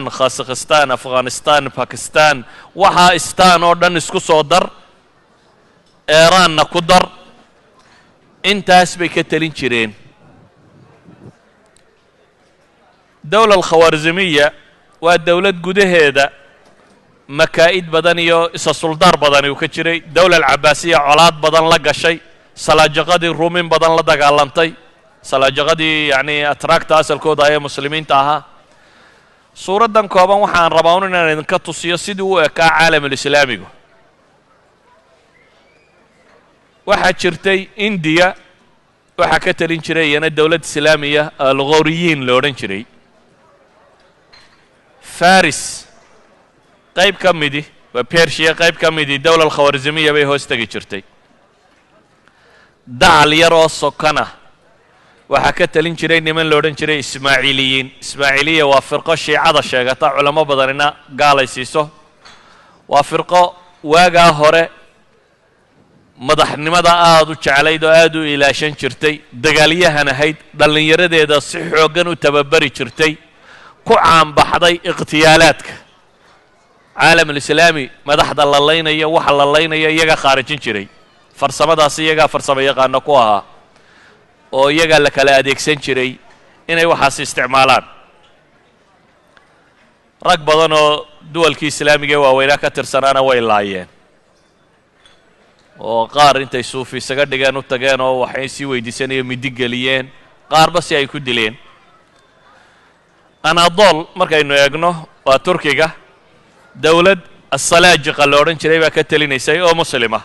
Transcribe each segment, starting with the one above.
khazakhstan afghanistan bakistan waxa istaan oo dhan isku soo dar iiraanna ku dar intaas bay ka talin jireen dawla al-khawaarzimiya waa dawlad gudaheeda makaa'id badan iyo isa suldaar badan uu ka jiray dawla al-cabaasiya colaad badan la gashay salaajaqadii ruumin badan la dagaalantay salaajaqadii yani atraakta asalkooda ay muslimiinta ahaa suuradan kooban waxaan rabaa inaan idinka tusiyo sidii uu ekaa caalamul islaamigu waxaa jirtay India waxa ka talin jiray iyana dawlad islaamiya al-Ghawriyiin la odhan jiray Faris qayb ka midi waa Persia qayb ka midi dawla al-Khawaarzimiya bay hoos tagi jirtay daal yaroo sokana waxa ka talin jiray niman la odhan jiray Ismaaciiliya waa firqo shiicada sheegata culamo badanina gaalaysiiso waa firqo waagaa hore madaxnimada aad u jeclayd oo aad u ilaashan jirtay dagaalyahan ahayd dhalinyaradeeda si xoogan u tababari jirtay ku caanbaxday iqtiyaalaadka caalamul islaami madaxda la laynayo waxa la laynayo iyaga khaarijin jiray farsamadaas iyaga farsamo yaqaan ku ahaa oo iyaga la kala adeegsan jiray inay waxaas isticmaalaan rag badan oo duwalkii islaamiga waaweynaa ka tirsanaana way laayeen oo qaar intay suufi isaga dhigeen u tageen oo waxay sii weydiisanayeen midi geliyeen qaarba si ay ku dileen Anadol markaynu eegno waa Turkiga dawlad as-Salaajiqa la odhan jiray baa ka talinaysay oo muslima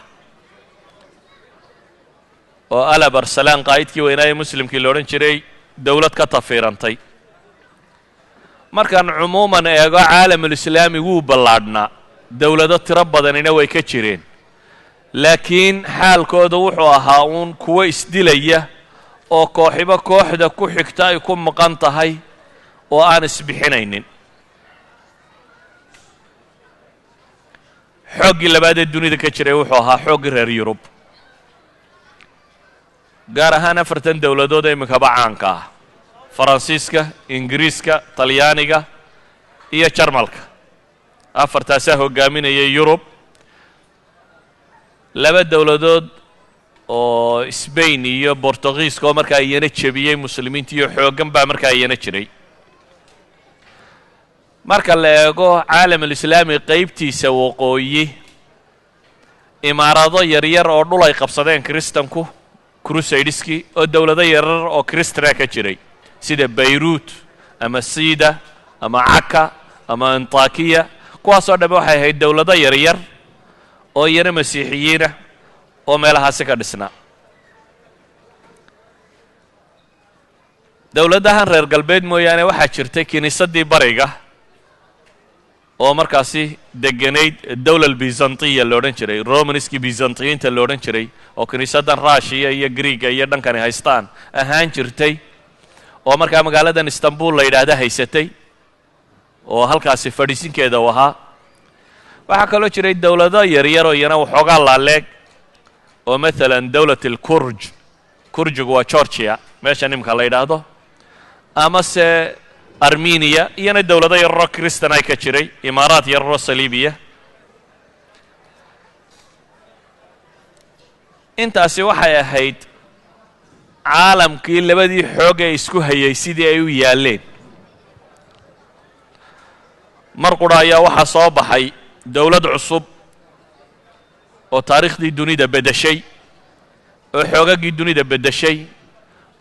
oo Alab Arsalan qaa'idkii weynaa muslimkii la odhan jiray dawlad ka tafiirantay markaan cumuuman eego caalamul islaami wuu ballaadhnaa dawlado tiro badanina way ka jireen laakiin xaalkooda wuxuu ahaa uun kuwa isdilaya oo kooxiba kooxda ku xigta ay ku maqan tahay oo aan isbixinaynin xooggii labaad ee dunida ka jiray wuxuu ahaa xooggii reer Yurub gaar ahaan afartan dawladood ee imikaba caanka ah faransiiska ingiriiska talyaaniga iyo jarmalka afartaasaa hogaaminayay Yurub laba dawladood oo Spain iyo Portugiiska oo markaa iyana jabiyay muslimiinta iyo xoogan baa markaa iyana jiray marka la eego caalamul islaami qaybtiisa waqooyi imaarado yaryar oo dhul ay qabsadeen kristanku crusadeski oo dawlado yaryar oo kristana ka jiray sida Beirut ama Sida ama Akka ama Antakiya kuwaasoo dhan waxay ahayd dawlado yaryar oo iyana masiixiyiina oo meelahaasi ka dhisnaa dawladahan reer galbeed mooyaane waxaa jirtay kiniisadii bariga oo markaasi deganayd dawla al-Byzantiya la odhan jiray Romanski Byzantiyiinta la odhan jiray oo kiniisadan Russia iyo Greek iyo dhankani haystaan ahaan jirtay oo markaa magaaladan Istanbul la yiraahdo haysatay oo halkaasi fadhiisinkeeda wahaa waxaa kaloo jiray dawlado yaryar oo iyana waxoogaa laaleeg oo maalan dawlat al-Kurj kurjigu waa Georgia meesha nimka la yiraahdo ama se Armenia iyana dawlado yaroo kristan ay ka jiray imaaraad yaroo saliibiya intaasi waxay ahayd caalamkii labadii xoog ee isku hayay sidii ay u yaaleen mar qura ayaa waxaa soo baxay dawlad cusub oo taariikhdii dunida bedeshay oo xoogagii dunida bedeshay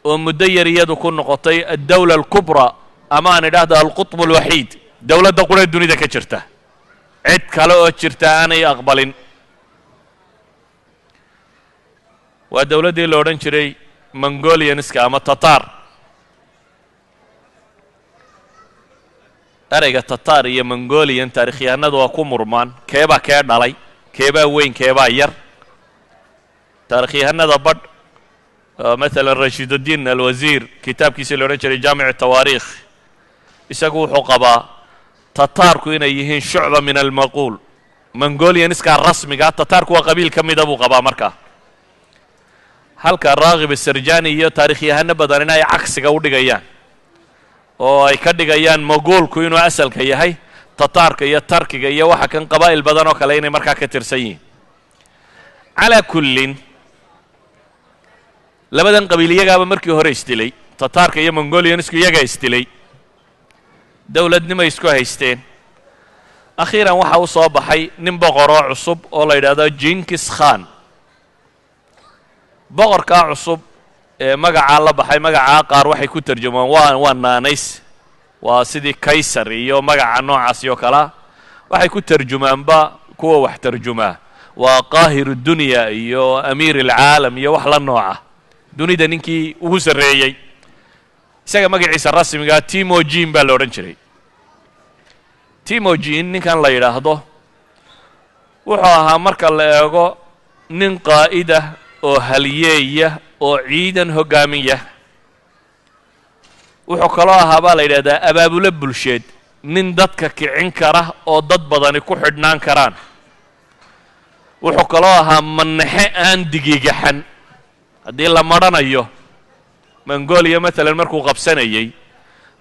oo muddo yar iyadu ku noqotay ad-dawla al-kubra ama aan idhaahdo al-qutb al-waxiid dawladda qura dunida ka jirta cid kale oo jirta aanay aqbalin waa dawladdii la odhan jiray Mongolianska ama Tatar erayga Tatar iyo Mongolian taariikhyahanadu waa ku murmaan keebaa kee dhalay keebaa weyn keebaa yar taariikhyahanada badh مثلا رشيد الدين الوزير كتاب كيسي لو رجل جامع التواريخ يساقو حقبا تتاركو إنا يهين شعبة من المقول منغوليا نسكا الرسمي قال تتاركو وقبيل كم يدبو قبا مركا هل كان راغب السرجاني يو تاريخي هنبا دارنا عكس قولي قيان oo ay ka dhigayaan mogoolku inuu asalka yahay tataarka iyo tarkiga iyo waxa kan qabaa'il badan oo kale inay markaa ka tirsan yihiin calaa kullin labadan qabiil iyagaaba markii hore isdilay tataarka iyo mongolianisku iyagaa isdilay dowladnimay isku haysteen akhiiran waxa u soo baxay nin boqoroo cusub oo la yidhaahdo jinkis khan boqorkaa cusub ee magacaa la baxay magacaa qaar waxay ku tarjumaan waa naanays waa sidii kaysar iyo magaca noocaasi oo kalea waxay ku tarjumaanba kuwa wax tarjumaa waa qaahiru dunya iyo amiir alcaalam iyo wax la nooca dunida ninkii ugu sarreeyey isaga magaciisa rasmigaa timojin baa la odhan jiray timojin ninkan la yidhaahdo wuxuu ahaa marka la eego nin qaa'idah oo halyeeya oo ciidan hoggaamiya wuxuu kaloo ahaa baa la yidhahdaa abaabulo bulsheed nin dadka kicin kara oo dad badani ku xidhnaan karaan wuxuu kaloo ahaa manaxe aan digigaxan haddii la madhanayo mongolia maalan markuu qabsanayey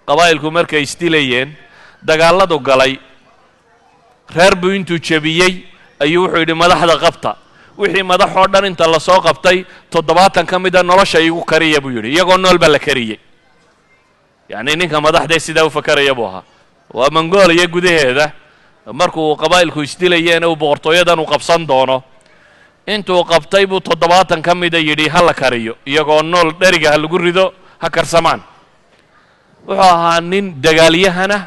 qabaa'ilku markay isdilayeen dagaalladu galay reer buu intuu jebiyey ayuu wuxuu yidhi madaxda qabta wixii madaxoo dhan inta la soo qabtay 70 ka mida nolosha igu kariya buu yidhi iyagoo nool baa la kariyey yacni ninka madaxdee sidaa u fakaraya buu ahaa waa mongolia gudaheeda markuu qabaa'ilku isdilayeen uu boqortooyadan u qabsan doono intuu qabtay buu 70 ka mida yidhi ha la kariyo iyagoo nool dheriga ha lagu rido ha karsamaan wuxuu ahaa nin dagaalyahana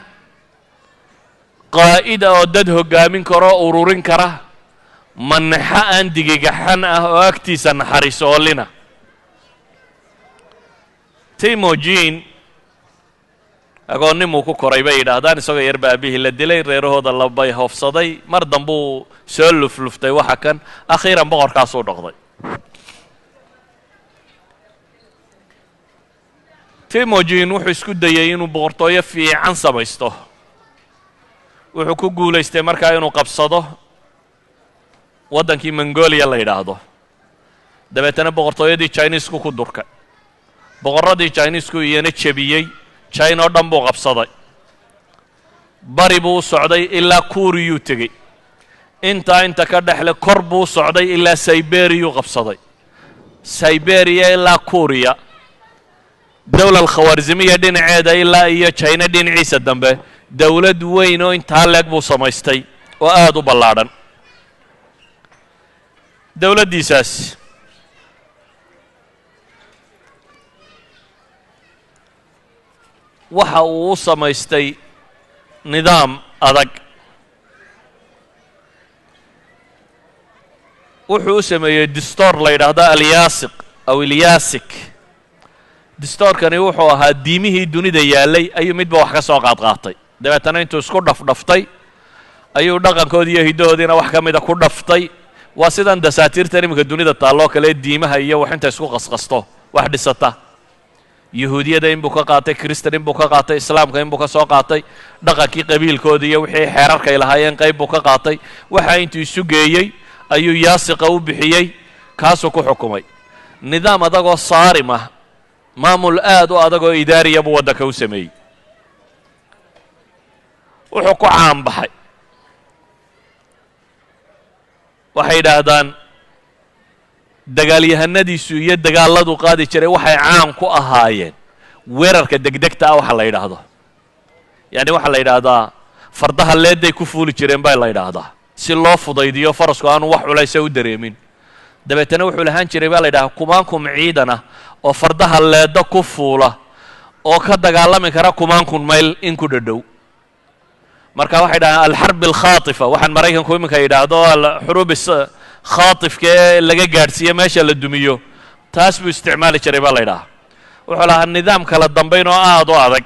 qaa'ida oo dad hoggaamin karo ururin kara manaxa aan digigaxan ah oo agtiisa naxariisoolina timojin agoonnimuu ku koray bay yidhaahdaan isagoo yar baabihii la dilay reerahooda labay hoofsaday mar dambuu soo lufluftay waxa kan akhiiran boqorkaasuu dhoqday timojin wuxuu isku dayey inuu boqortooyo fiican samaysto wuxuu ku guulaystay markaa inuu qabsado waddankii mongolia la yidhaahdo dabeetana boqortooyadii chinesku ku durkay boqorradii chinesku iyana jebiyey china oo dhan buu qabsaday bari buu u socday ilaa kuuriyuu tegey inta ka dhexle kor buu u socday ilaa siberiyuu qabsaday siberiya ilaa kuuriya dowla alkhawaarzimiya dhinaceeda ilaa iyo china dhinaciisa dambe dowlad weyn oo intaa leeg buu samaystay oo aad u ballaadhan dowladdiisaas waxa uu u samaystay nidaam adag wuxuu u sameeyey distoor la yidhaahdo alyaasiq aw ilyaasik distoorkani wuxuu ahaa diimihii dunida yaallay ayuu midba wax ka soo qaadqaatay dabeetana intuu isku dhafdhaftay ayuu dhaqankoodii iyo hiddahoodiina wax ka mida ku dhaftay waa sidan dasaatiirtan iminka dunida taalloo kale diimaha iyo wax inta isku qasqasto wax dhisata yahuudiyada inbuu ka qaatay kristan inbuu ka qaatay islaamka inbuu ka soo qaatay dhaqankii qabiilkoodii iyo wixii xeerarkay lahaayeen qayb buu ka qaatay waxa intuu isu geeyey ayuu yaasiqa u bixiyey kaasuu ku xukumay nidaam adagoo saarim ah maamul aad u adagoo idaariya buu waddanka u sameeyey wuxuu ku caanbaxay waxay yidhaahdaan dagaalyahanadiisu iyo dagaalladu qaadi jiray waxay caan ku ahaayeen weerarka degdegta ah waxa la yidhaahdo yacni waxaa la yidhaahdaa fardaha leedday ku fuuli jireen baa la yidhaahdaa si loo fudaydiyo farasku aanu wax culaysa u dareemin dabeetana wuxuu lahaan jiray baa la yidhahaa kumaankum ciidan ah oo fardaha leedda ku fuula oo ka dagaalami kara kumaankum mayl in ku dhadhow marka waxay dhahaan alxarb alkhaatifa waxaan maraykanku iminka yidhaahdo xuruub khaatifka ee laga gaadhsiiyo meesha la dumiyo taas buu isticmaali jiray baa la yidhahaa wuxuu lahaa nidaam kala dambayn oo aad u adag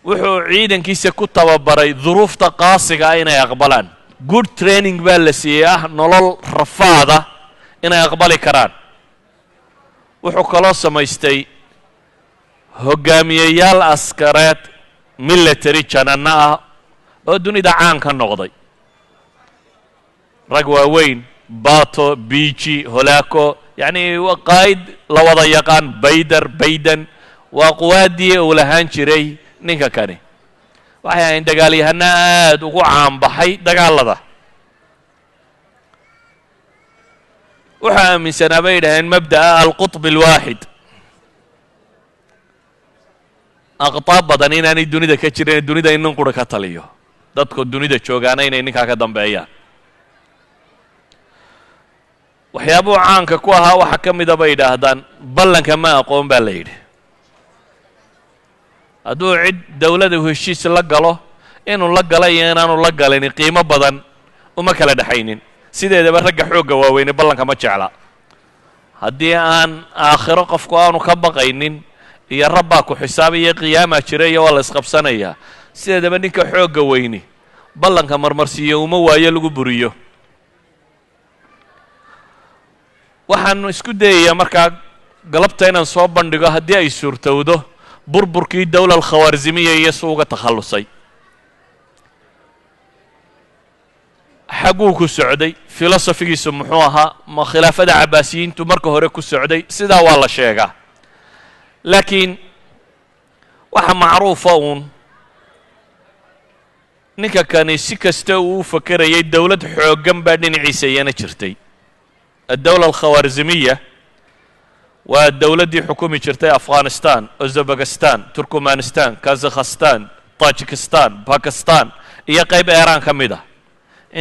wuxuu ciidankiisa ku tababaray duruufta qaasiga ah inay aqbalaan good training baa la siiyey ah nolol rafaada inay aqbali karaan wuxuu kaloo samaystay hoggaamiyeyaal askareed military jananno ah oo dunida caan ka noqday rag waaweyn bato biji holaako yacni qaa'id la wada yaqaan bayder bayden waa quwaaddii uu lahaan jiray ninka kani waxay ahayn dagaalyahano aad ugu caanbaxay dagaalada wuxuu aaminsanaa bay yidhaaheen mabda'a alqutb alwaaxid aqtaab badan inaanay dunida ka jirin dunida in nin qura ka taliyo dadku dunida joogaana inay ninkaa ka dambeeyaan waxyaabuhu caanka ku ahaa waxaa ka mida bay yidhaahdaan ballanka ma aqoon baa la yidhi hadduu cid dawlada heshiis la galo inuu la gala iyo inaanu la galin qiimo badan uma kala dhexaynin sideedaba ragga xoogga waaweyne ballanka ma jecla haddii aan aakhiro qofku aanu ka baqaynin iyo rabbaa ku xisaabaya qiyaamaa jira iyo waa la isqabsanayaa sideedaba ninka xoogga weyni ballanka marmarsiiyo uma waayo lagu buriyo waxaan isku dayayaa markaa galabta inaan soo bandhigo haddii ay suurtowdo burburkii dawla alkhawaarzimiya iyo si uga takhallusay xagguu ku socday filosofigiisu muxuu ahaa ma khilaafada cabaasiyiintu marka hore ku socday sidaa waa la sheegaa laakiin waxa macruufa uun ninka kani si kasta uu u fakerayay dawlad xooggan baa dhinaciisa iyana jirtay addawla alkhawaarzimiya waa dawladdii xukumi jirtay afghanistan uzbekistan turkmanistan kazakhstan tajikistan bakistan iyo qayb eeraan ka mid ah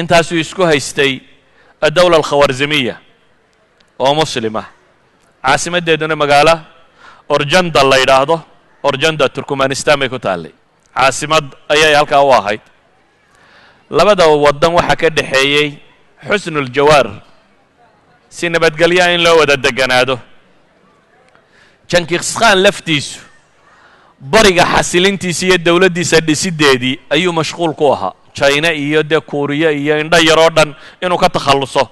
intaasuu isku haystay addawla alkhawaarzimiya oo muslima caasimaddeeduna magaalo orjanda la yidhaahdo orjanda turkmanistan bay ku taallay caasimad ayay halkaa u ahayd labada waddan waxaa ka dhexeeyey xusnuljawaar si nabadgelyaa in loo wada deganaado jankiskhaan laftiisu bariga xasilintiisa iyo dawladdiisa dhisiddeedii ayuu mashquul ku ahaa china iyo dee kuuriya iyo indho yaroo dhan inuu ka takhalluso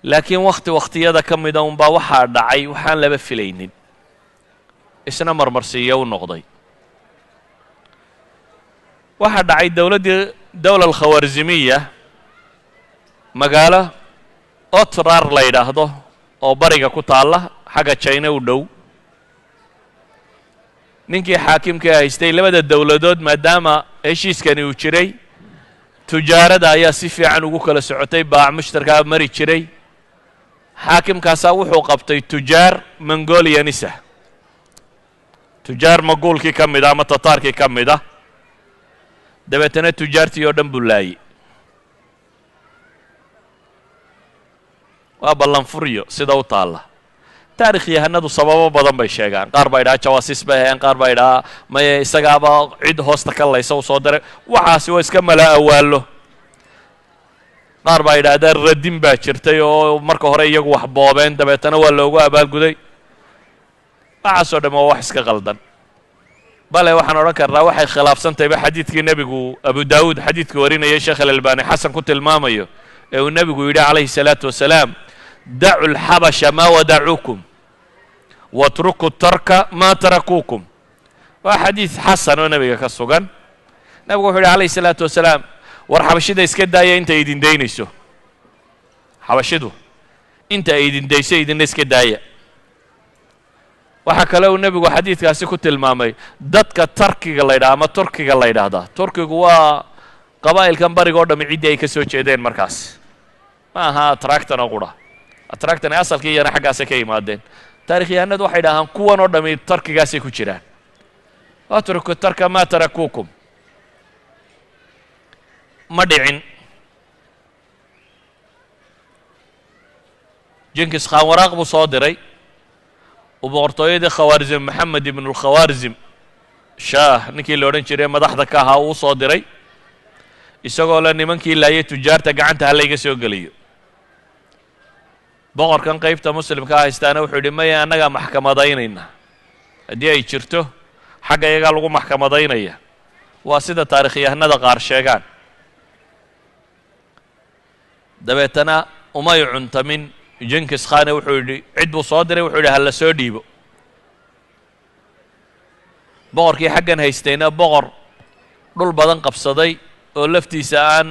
laakiin wakhtiyada ka mida unbaa waxaa dhacay waxaan laba filaynin isna marmarsiiyo u noqday waxaa dhacay dawla alkhawaarzimiya magaalo otrar la yidhaahdo oo bariga ku taalla xagga china u dhow ninkii xaakimka haystay labada dawladood maadaama heshiiskani uu jiray tujaarada ayaa si fiican ugu kala socotay baac mushtarkaa mari jiray xaakimkaasaa wuxuu qabtay tujaar mongolianisa tujaar maguulkii ka mid ah ama tataarkii ka mid ah dabeetana tujaartii oo dhan buu laayey waa ballanfuryo sida u taalla taarikh yahanadu sababo badan bay sheegaan qaar baa idhaha jawaasiis bay hayaan qaar baa idhaha maye isagaaba cid hoosta ka laysa u soo diray waxaasi waa iska mala awaallo qaar baa idhaahdaa radin baa jirtay oo marka hore iyagu wax boobeen dabeetana waa loogu abaalguday waxaasoo dhan waa wax iska qaldan bale waxaan odhan karnaa waxay khilaafsantayba xadiidkii nebigu abu daawuud xadiidkii warinaya sheekh alalbani xasan ku tilmaamayo ee uu nebigu yidhi calayhi salaatu wasalaam dacu lxabasha maa wadacuukum watruku tarka maa tarakuukum waa xadiid xasan oo nebiga ka sugan nebigu wuxuu yidhi calayhi salaatu wasalaam war xabashida iska daaya inta idin daynayso xabashidu inta ay idin dayso idinna iska daaya waxaa kale uu nebigu xadiidkaasi ku tilmaamay dadka tarkiga la ydhaha ama turkiga la ydhaahdaa turkigu waa qabaa'ilkan bariga o dhami ciddii ay ka soo jeedeen markaas ma aha atractan oo qura atractan ee asalkii iyana xaggaasay ka yimaadeen taarikhyahanadu waxay dhahaan kuwan oo dhami tarkigaasay ku jiraan watruku tarka maa tarakuukum ma dhicin jinkis khaan waraaq buu soo diray uu boqortooyadii khawaarzim maxamed ibnu lkhawaarzim shaah ninkii la odhan jiray madaxda ka ahaa uu soo diray isagoo le nimankii laayay tujaarta gacanta halayga soo geliyo boqorkan qaybta muslimka haystaana wuxuu yidhi maya annagaa maxkamadaynayna haddii ay jirto xagga iyagaa lagu maxkamadaynaya waa sida taarikhyahanada qaar sheegaan dabeetana umay cuntamin jinkis khane wuxuu yidhi cid buu soo diray wuxuu yidhi hala soo dhiibo boqorkii xaggan haystayna boqor dhul badan qabsaday oo laftiisa aan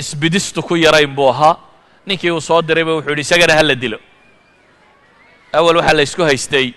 isbidistu ku yarayn buu ahaa ninkii uu soo dirayba wuxuu yidhi isagana hala dilo awal waxaa la isku haystay